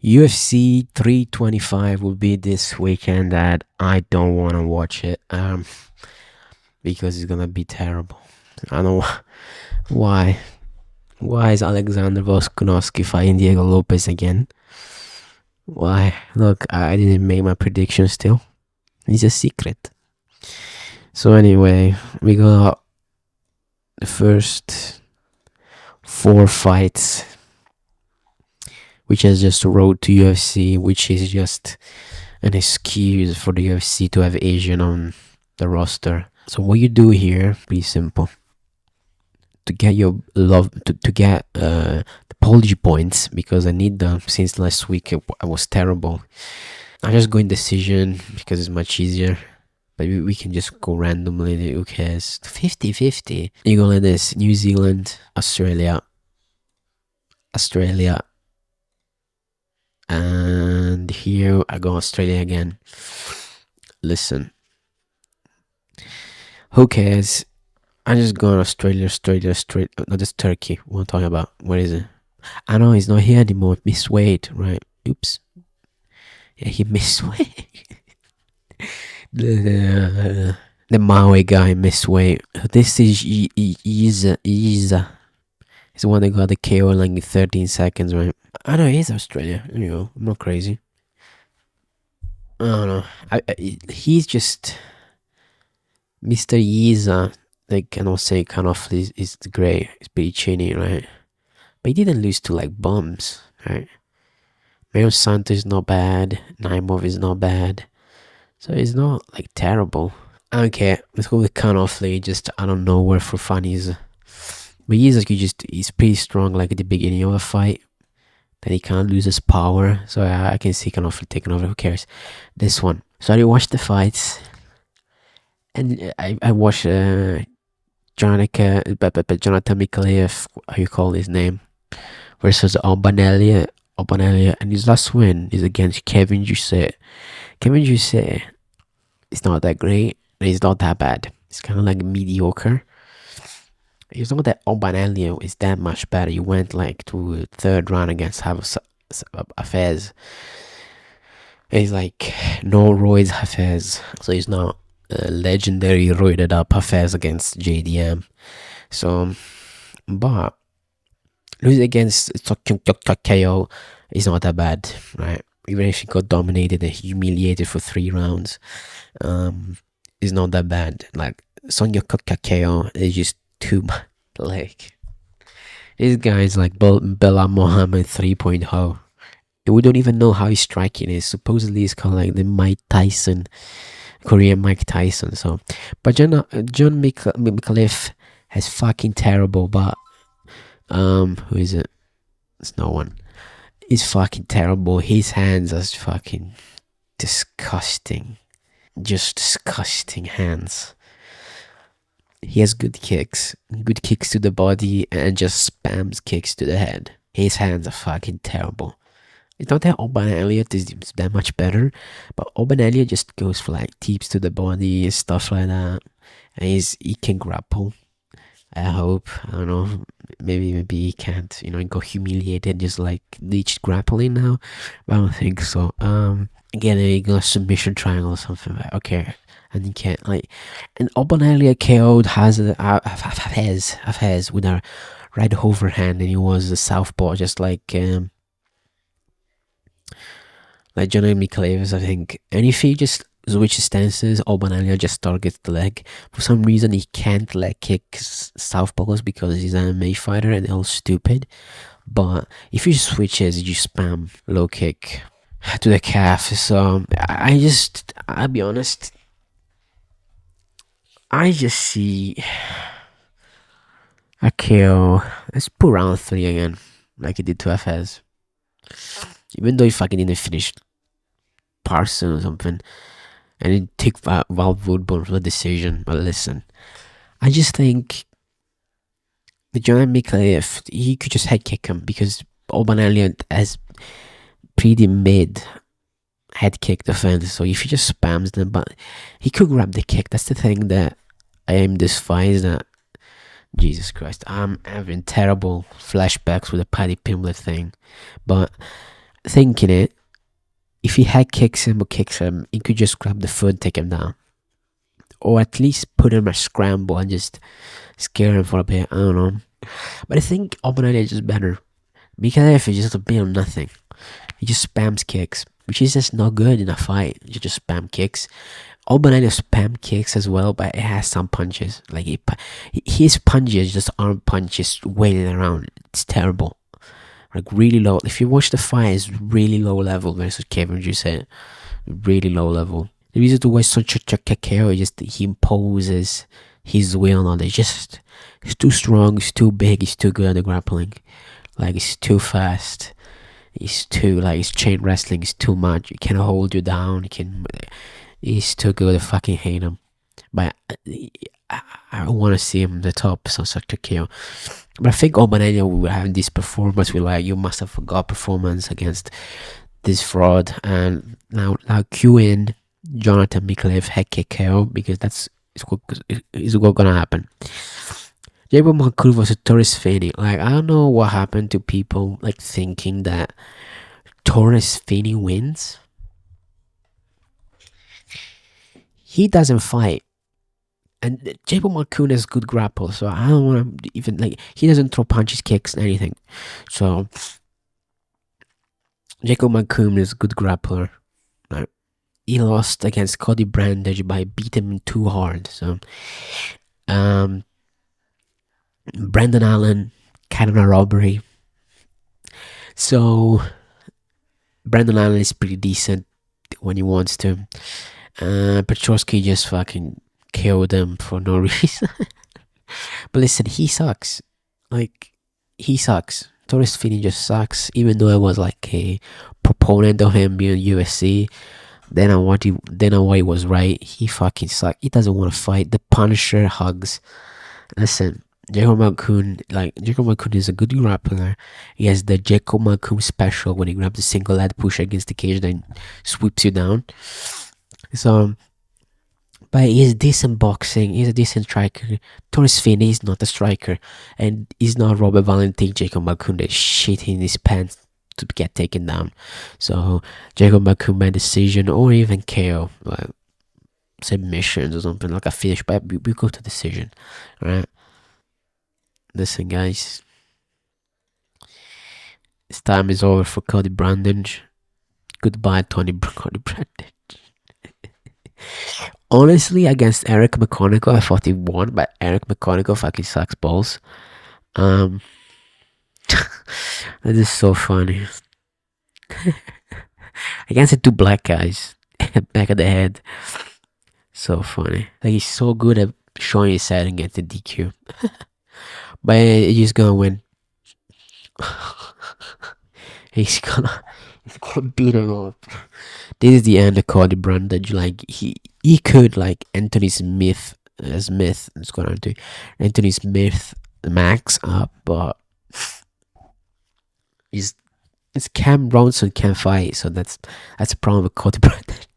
UFC 325 will be this weekend that I don't want to watch it because it's gonna be terrible. I don't know why. Why is Alexander Volkanovski fighting Diego Lopez again? Why? Look, I didn't make my prediction still. It's a secret. So anyway, we got the first four fights, which is just a road to UFC, which is just an excuse for the UFC to have Asian on the roster. So what you do here, pretty simple. To get your love, to get the apology points, because I need them since last week. I was terrible. I just go in decision because it's much easier. But we can just go randomly. Who cares? 50-50. You go like this: New Zealand, Australia, and here I go Australia again. Listen, who cares? I just go Australia. No, that's Turkey. What I'm talking about. What is it? I know he's not here anymore. Missed weight, right? Oops. Yeah, he missed weight. the Maui guy missed weight. This is Isa. He's the one that got the KO in like 13 seconds, right? I know he's Australia. You know, I'm not crazy. I don't know. He's just Mr. Yiza. Like, I don't say kind of is great. It's pretty chinny, right? But he didn't lose to like bums, right? Mario Santos is not bad. Naimov is not bad. So it's not like terrible. Okay, let's go with Canofley. Just I don't know where for fun is. But he's pretty strong like at the beginning of a fight. Then he can't lose his power. So I can see Canofley taking over. Who cares? This one. So I watched the fights. And I watched Jonathan Mikhailov, how you call his name, versus Albanelia, and his last win is against Kevin Jusset. Kevin Jusset is not that great, and he's not that bad. It's kind of like mediocre. It's not that Albanelia is that much better. He went like to a third round against Hafez. He's like no Roy's Hafez, so he's not legendary roided up Hafez against JDM. So, but losing against KO is not that bad, right? Even if he got dominated and humiliated for 3 rounds, it's not that bad. Like Sonya KO is just too much. Like this guy is like Bella Mohammed 3.0. We don't even know how his striking is. Supposedly, it's kind of like the Mike Tyson. Korean Mike Tyson. So, but John Mikhailov has fucking terrible. But who is it? It's no one. He's fucking terrible. His hands are fucking disgusting. Just disgusting hands. He has good kicks to the body, and just spams kicks to the head. His hands are fucking terrible. It's not that Oban Elliott is that much better, but Oban Elliott just goes for like teeps to the body and stuff like that. And he can grapple. I hope. I don't know. Maybe he can't. You know, go humiliated just like Leech grappling now. But I don't think so. Again, he got a submission triangle or something. Like, okay, and he can't like. And Oban Elliott KO'd Hafez with a right overhand, and he was a southpaw, just like Johnny Mikhailov, I think. And if he just switches stances, Albanelia just targets the leg. For some reason, he can't leg kick southpaws because he's an MMA fighter and they're all stupid. But if he switches, you spam low kick to the calf. So I'll be honest, I just see a KO. Let's put round 3 again, like he did to FS. Even though he fucking didn't finish Parson or something, and it took Val Woodburn for the decision. But listen, I just think the John Mikhailov, he could just head kick him because Alban Elliott has pretty mid head kick defense. So if he just spams them, but he could grab the kick. That's the thing that I am this fight is that Jesus Christ, I'm having terrible flashbacks with the Paddy Pimblett thing, but thinking it, if he head kicks him or kicks him, he could just grab the foot and take him down. Or at least put him a scramble and just scare him for a bit. I don't know. But I think Obanade is just better. Mikhail is just a bit of nothing. He just spams kicks, which is just not good in a fight. You just spam kicks. Obanade spam kicks as well, but it has some punches. Like his punches, just arm punches wailing around. It's terrible. Like really low. If you watch the fight, it's really low level versus Kevin. You said really low level. The reason to watch such a KO is just he imposes his will on it. Just he's too strong. He's too big. He's too good at the grappling. Like he's too fast. He's too like his chain wrestling is too much. He can hold you down. He can. He's too good. I fucking hate him. But I want to see him the top. So such a KO. But I think Obanania will have this performance. We like you must have forgot performance against this fraud, and now cue in Jonathan Mikalev head kick KO because is what gonna happen. Jacob Mankur was a Torres Fini. Like I don't know what happened to people like thinking that Torres Fini wins. He doesn't fight. And Jacob Malkoon is good grapple, so I don't want to even like he doesn't throw punches, kicks, anything. So Jacob Malkoon is a good grappler. He lost against Cody Brandage by beating him too hard. So Brandon Allen, kind of a robbery. So Brandon Allen is pretty decent when he wants to. Petrosky just fucking killed him for no reason. But listen, he sucks. Like, he sucks. Torres Fini just sucks. Even though I was like a proponent of him being USC, then on what he was right. He fucking sucks. He doesn't want to fight. The Punisher hugs. Listen, Jacob Malkoon is a good grappler. He has the Jacob Malkoon special when he grabs a single leg push against the cage, then sweeps you down. So, but he's decent boxing. He's a decent striker. Torres Fini is not a striker, and he's not Robert Valentin. Jacob Malkoon that shit in his pants to get taken down. So Jacob Malkoon by decision or even KO, like submissions or something like a finish. But we go to decision, right? Listen, guys. This time is over for Cody Brandage. Goodbye, Cody Brandage. Honestly, against Eric McConaughey, I thought he won, but Eric McConaughey fucking sucks balls. That is so funny. Against the two black guys, back of the head. So funny. Like he's so good at showing his side and get the DQ. But he's gonna win. he's gonna beat him up. This is the end of Cody Brandage. Like he could like Anthony Smith It's gonna do Anthony Smith max up, but it's Cam Bronson can't fight, so that's a problem with Cody Brandage.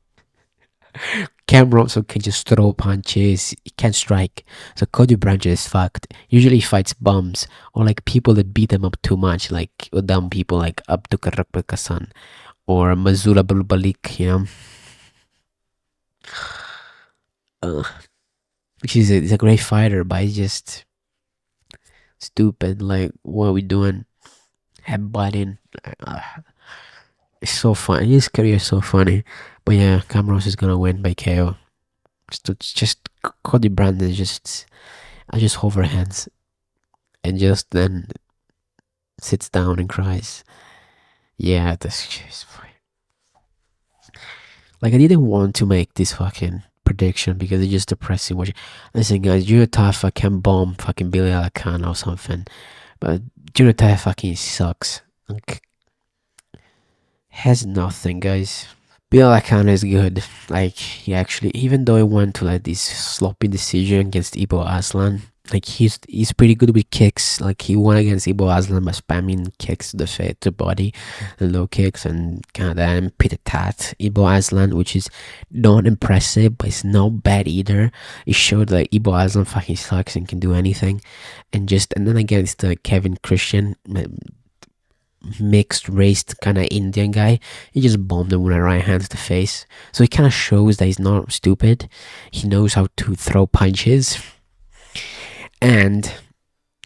Cam Bronson can just throw punches, he can't strike. So Cody Brandage is fucked. Usually he fights bums or like people that beat him up too much, like dumb people like Abdul Kasan or Mazula Bulbalik, you know. He's a great fighter, but he's just stupid. Like, what are we doing? Headbutting. It's so funny. His career is so funny. But yeah, Cameron is gonna win by KO. It's just Cody Brandon I just hover hands and just then sits down and cries. Yeah, this is fine. Like I didn't want to make this fucking prediction because it's just depressing. Listen, guys, Junior Taifa can bomb fucking Billy Alakana or something, but Junior Taifa fucking sucks. Like, has nothing, guys. Bill Alakana is good. Like he actually, even though he went to like this sloppy decision against Ibo Aslan, like he's pretty good with kicks. Like he won against Ibo Aslan by spamming kicks to the face, to the body, and low kicks, and kind of then pit attack Ibo Aslan, which is not impressive, but it's not bad either. It showed that Ibo Aslan fucking sucks and can do anything, and then against Kevin Christian. mixed race kind of Indian guy. He just bombed him with a right hand to the face. So it kind of shows that he's not stupid. He knows how to throw punches, and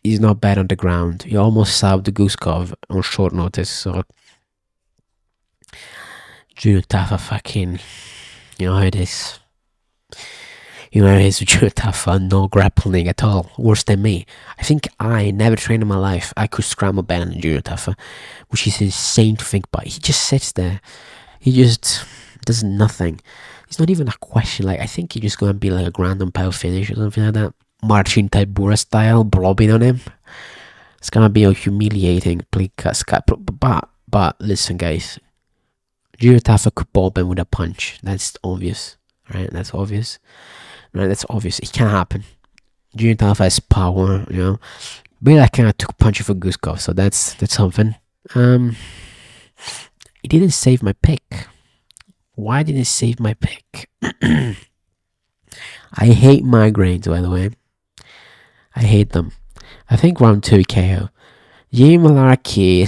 he's not bad on the ground. He almost solved the Guskov on short notice. So Junior Tafa fucking, you know how it is. You know, he's Junior Tafa, no grappling at all. Worse than me. I think I never trained in my life. I could scramble better than Junior Tafa, which is insane to think about. He just sits there. He just does nothing. It's not even a question. Like, I think he's just going to be like a ground and pound finish or something like that. Marcin Tybura style, blobbing on him. It's going to be a humiliating because, but listen, guys. Junior Tafa could bob him with a punch. That's obvious. Right? That's obvious. Right? That's obvious. It can happen. Junior Tafa has power, you know. But I kind of took punch for Guskov, so that's something. It didn't save my pick. Why did it save my pick? I hate migraines, by the way. I hate them. I think round 2 KO. Jay Malarkey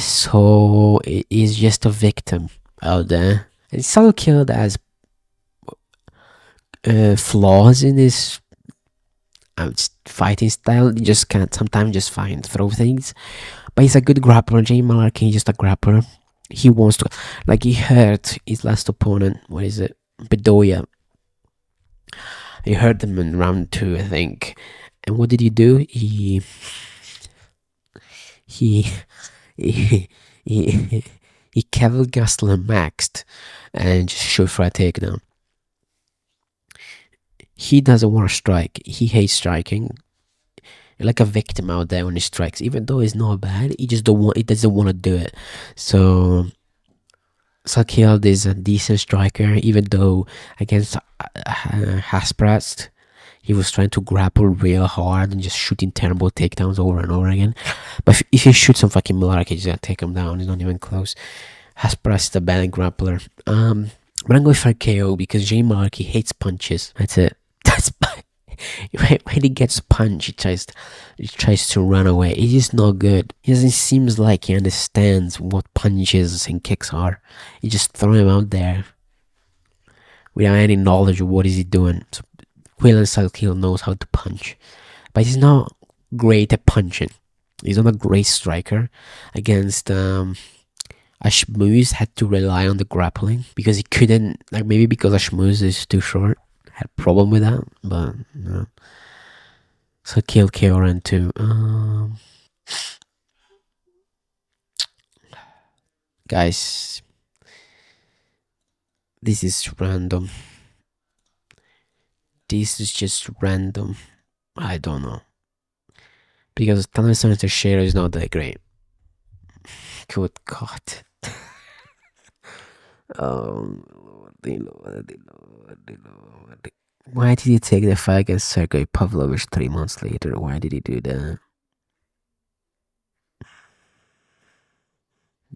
is just a victim out there. And Salkild has flaws in his fighting style. He just can't sometimes just throw things. But he's a good grappler. Jay Malarkey is just a grappler. He wants to, like, he hurt his last opponent. What is it? Bedoya. He hurt him in round 2, I think. And what did he do? He Kevin Gastelum maxed and just shoot for a takedown. He doesn't want to strike. He hates striking. Like a victim out there when he strikes, even though he's not bad. He just don't want. He doesn't want to do it. So Salkild is a decent striker, even though against Hasprast, he was trying to grapple real hard and just shooting terrible takedowns over and over again. But if he shoots some fucking Malarkey, he's gonna take him down. He's not even close. Hasprast is a bad grappler. But I'm going for a KO because Jay Malarkey hates punches. That's it. That's when he gets punched, he tries to run away. He's just not good. He doesn't seem like he understands what punches and kicks are. He just throw him out there without any knowledge of what is he doing. So Quillen Salkill knows how to punch, but he's not great at punching. He's not a great striker. Against Ashmuz had to rely on the grappling because he couldn't, like, maybe because Ashmuz is too short. Had a problem with that, but no. So kill Kioran too. Guys, this is random. This is just random. I don't know. Because Thomas share is not that great. Good God. Why did he take the fight against Sergey Pavlovich 3 months later? Why did he do that?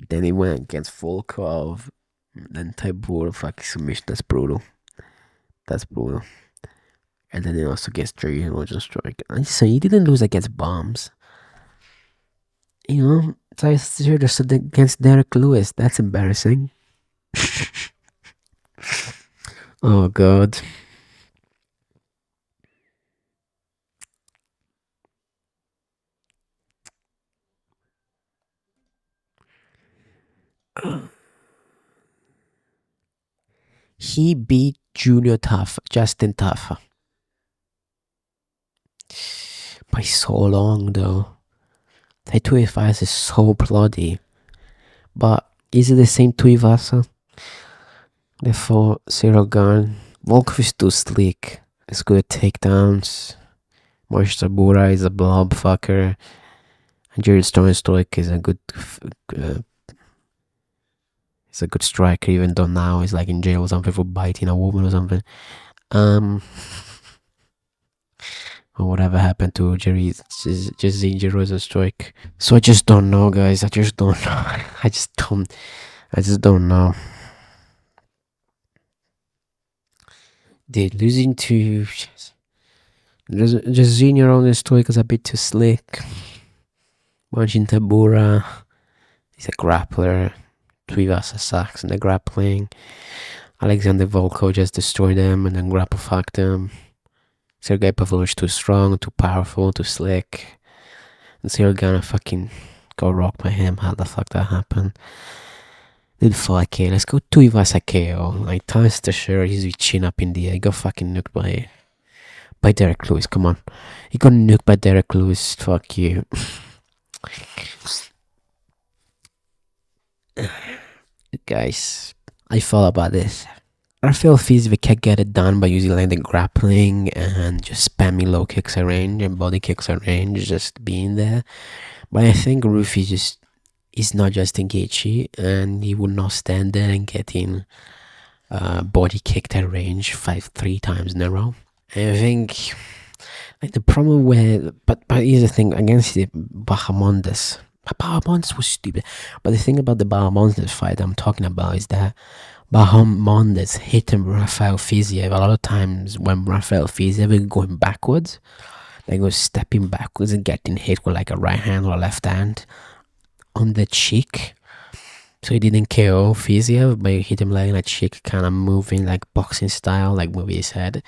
Then he went against Volkov. Then Tybur fucking submission. That's brutal. That's brutal. And then he also gets Jerry and Roger Strike. So he didn't lose against bombs. You know, just against Derek Lewis. That's embarrassing. Oh God. He beat Justin Tafa. By so long though. Tuivasa is so bloody. But is it the same Tuivasa? Therefore, Cyril Garn. Volkov is too slick. It's good at takedowns. Moshe Sabura is a blob fucker. And Jared Stoik is a good he's a good striker, even though now he's like in jail or something for biting a woman or something. Or whatever happened to Jerry Jazinja Rosenstruik. So I just don't know, guys. I just don't know. I just don't know. Dude, losing to Jazinja Rosenstruik is a bit too slick. Marcin Tabura He's a grappler. Tuivasa sucks in the grappling. Alexander Volko just destroyed him and then grapple fucked him. Sergey Pavlovich too strong, too powerful, too slick. And Sergana fucking got rocked by him. How the fuck that happened? Did 5k. Let's go Tuivasa KO. Like Thomas the sure he's chin up in the air. He got fucking nuked by Derek Lewis. Come on. He got nuked by Derek Lewis. Fuck you. Guys, I thought about this. Rafael Fiziev can get it done by using like the grappling and just spamming low kicks at range and body kicks at range, just being there. But I think Rufi just is not just Gaethje, and he would not stand there and getting body kicked at range 3 times in a row. And I think like the problem with but here's the thing against the Bahamondes. Bahamondes was stupid. But the thing about the Bahamondes fight I'm talking about is that Bahamondes hit him Rafael Fiziev a lot of times when Rafael Fiziev was going backwards. Like was stepping backwards and getting hit with like a right hand or a left hand on the cheek. So he didn't KO Fiziev, but he hit him like in a cheek, kind of moving like boxing style, like moving his head.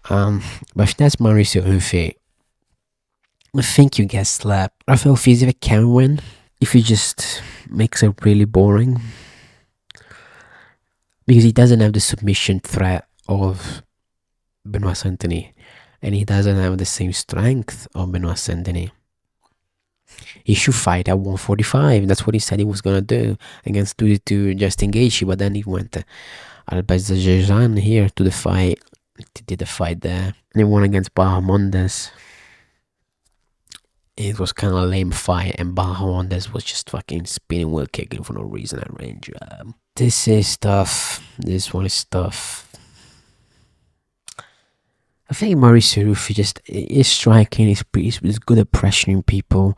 But if that's Mauricio Hufe, I think you get slapped. Rafael Fiziev can win if he just makes it really boring. Because he doesn't have the submission threat of Benoit Saint-Denis. And he doesn't have the same strength of Benoit Saint-Denis. He should fight at 145. That's what he said he was gonna do against to Justin Gaethje, but then he went to Albazajan here to the fight. He did the fight there. And he won against Bahamondes. It was kind of a lame fight, and Bahamondes was just fucking spinning wheel kicking for no reason at range. This is tough. This one is tough. I think Mauricio Rufi just is striking. He's good at pressuring people.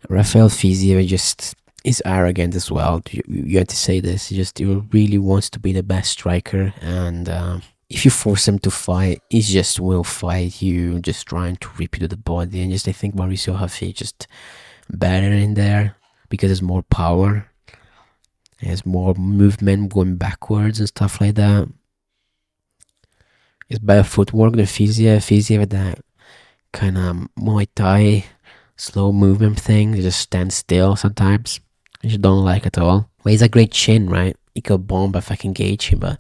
Rafael Fiziev just is arrogant as well. You have to say this. He really wants to be the best striker, and if you force him to fight, he just will fight you, just trying to rip you to the body. And just I think Mauricio Rufi just better in there because there's more power. There's more movement going backwards and stuff like that. It's better footwork than Fiziev. Fiziev that kind of Muay Thai slow movement thing. They just stand still sometimes. I just don't like it at all. But he's a great chin, right? He got bombed by fucking Gaethje, but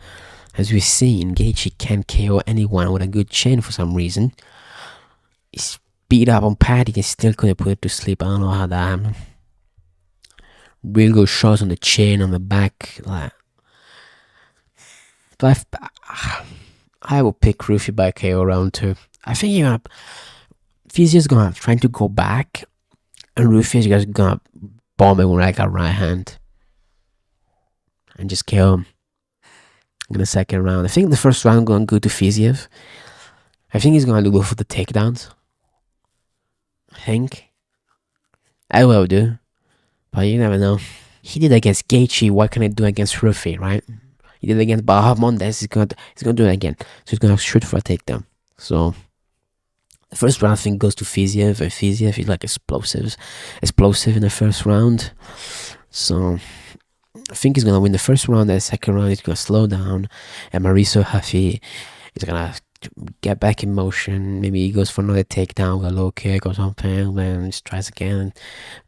as we've seen, Gaethje can't KO anyone with a good chin for some reason. He's beat up on Paddy and still couldn't put it to sleep. I don't know how that happened. Real good shots on the chin, on the back. Like, but I will pick Rufi by KO round 2. I think Fiziev's gonna trying to go back, and Rufi is gonna bomb him with like a right hand and just KO him in the second round. I think the first round gonna go to Fiziev. I think he's gonna go for the takedowns. I will do, but you never know. He did against Gaethje. What can I do against Rufi, right? He did against Bahamondes. He's gonna do it again. So he's gonna shoot for a takedown. So the first round thing goes to Fiziev. And Fiziev is like explosive in the first round. So I think he's gonna win the first round. And the second round he's gonna slow down, and Mauricio Rufi is gonna get back in motion. Maybe he goes for another takedown with a low kick or something. Then just tries again,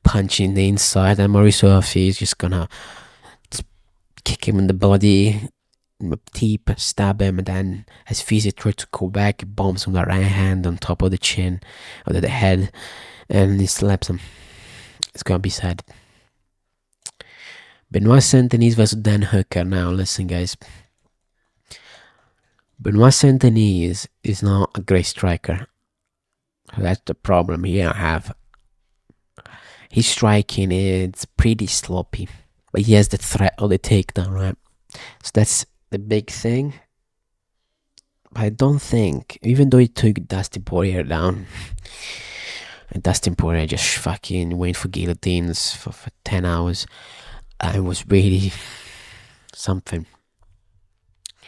punching the inside. And Mauricio Rufi is just gonna kick him in the body, deep, stab him, and then as Fiziev tries to go back, he bombs him with the right hand on top of the chin, or the head, and he slaps him. It's gonna be sad. Benoit Saint-Denis versus Dan Hooker. Now listen, guys. Benoit Saint-Denis is not a great striker. That's the problem he don't have. His striking is pretty sloppy, but he has the threat of the takedown, right? So that's the big thing. But I don't think, even though he took Dustin Poirier down, and Dustin Poirier just fucking went for guillotines for 10 hours, it was really something.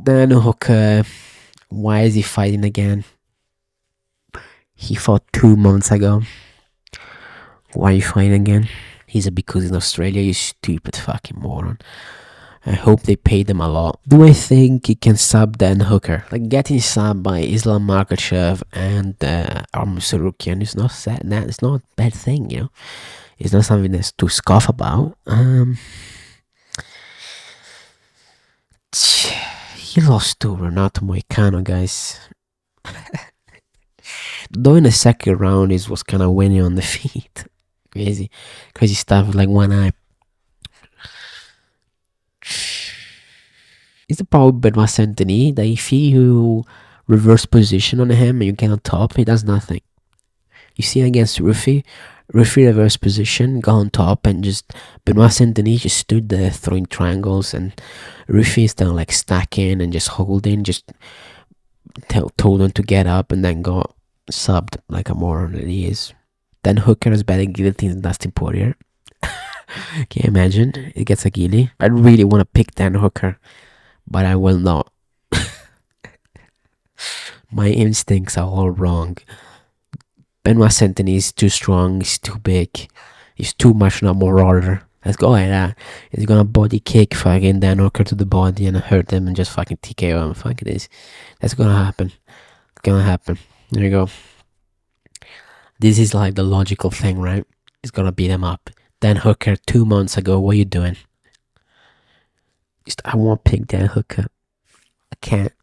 Dan Hooker, why is he fighting again? He fought 2 months ago. Why are you fighting again? He said because in Australia, you stupid fucking moron. I hope they paid them a lot. Do I think he can sub Dan Hooker? Like getting subbed by Islam Makhachev and Arm Sarukian is not sad. It's not a bad thing, you know. It's not something that's to scoff about. He lost to Renato Moicano, guys. Though in the second round, he was kind of winning on the feet. Crazy stuff with like one eye. It's the problem with Santini that if you reverse position on him and you get on top, he does nothing. You see against Rufi reverse position, got on top, and just Benoit Saint-Denis just stood there throwing triangles, and Rufi is down like stacking and just holding, just told him to get up, and then got subbed like a moron that he is. Then Hooker is better guillotine than Dustin Poirier. Can you imagine? It gets a gilly. I really want to pick Dan Hooker, but I will not. My instincts are all wrong. Benoit Saint-Denis is too strong, he's too big, he's too much not marauder. Let's go like that. He's gonna body kick fucking Dan Hooker to the body and hurt him and just fucking TKO him. Fuck it is. That's gonna happen. It's gonna happen. There you go. This is like the logical thing, right? He's gonna beat him up. Dan Hooker 2 months ago, what are you doing? I won't pick Dan Hooker. I can't.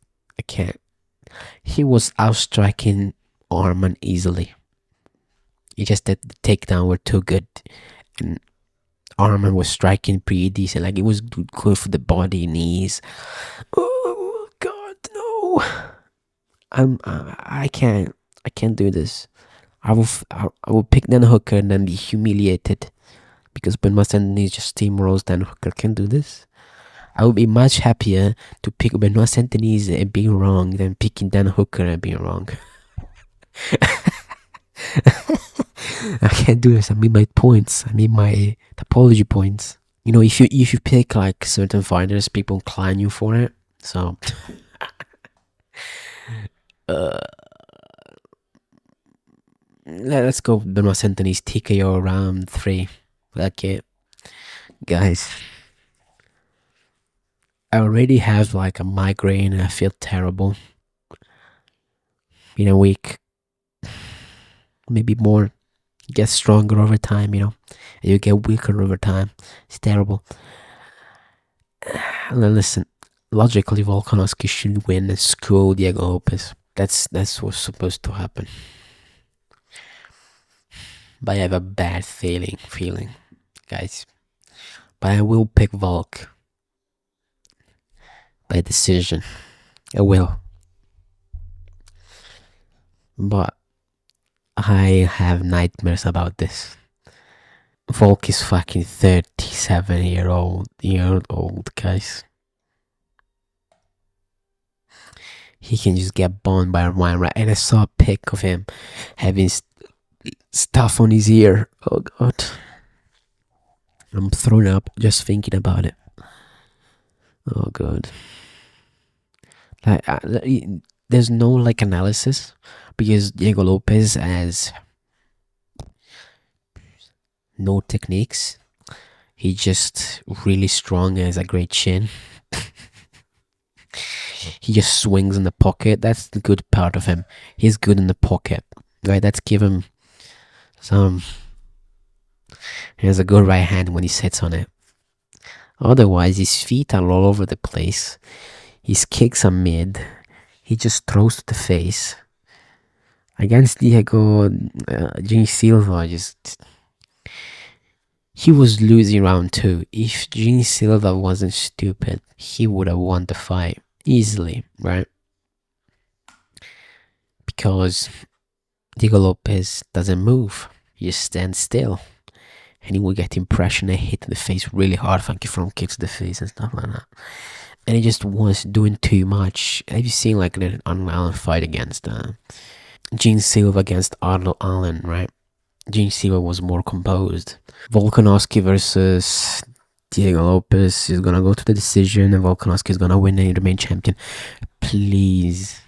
He was outstriking Arman easily. He just that the takedown were too good, and Arman was striking pretty decent. Like it was good for the body, knees. Oh God, no! I can't do this. I will pick Dan Hooker and then be humiliated because Benoit Saint-Denis just steamrolls Dan Hooker. Can't do this. I would be much happier to pick Benoit Saint-Denis and being wrong than picking Dan Hooker and being wrong. I can't do this. I mean my points. I mean my topology points. You know, if you pick like certain fighters, people clown you for it. So, uh, let's go. Benoit Saint-Denis TKO round 3. Okay, guys. I already have like a migraine and I feel terrible. In a week, maybe more. Get stronger over time, you know, and you get weaker over time. It's terrible. And then listen, logically, Volkanovski should win and school Diego Lopez. That's what's supposed to happen. But I have a bad feeling, guys. But I will pick Volk by decision. I will. But I have nightmares about this. Volk is fucking 37-year-old, guys. He can just get boned by one right. And I saw a pic of him having stuff on his ear. Oh God, I'm thrown up just thinking about it. Oh God. Like, there's no like analysis because Diego Lopez has no techniques. He just really strong, has a great chin. He just swings in the pocket. That's the good part of him. He's good in the pocket, right? That's give him some. He has a good right hand when he sits on it. Otherwise, his feet are all over the place. His kicks are mid. He just throws to the face. Against Diego, Jimmy Silva he was losing round 2. If Jimmy Silva wasn't stupid, he would have won the fight easily, right? Because Diego Lopez doesn't move. He just stands still. And he will get impression and hit in the face really hard, funky front kicks to the face and stuff like that. And he just was doing too much. Have you seen like an Allen fight against Gene Silva against Arnold Allen, right? Gene Silva was more composed. Volkanovski versus Diego Lopez is gonna go to the decision, and Volkanovski is gonna win and remain champion. Please,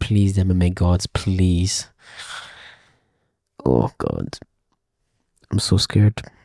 MMA gods, please. Oh God, I'm so scared.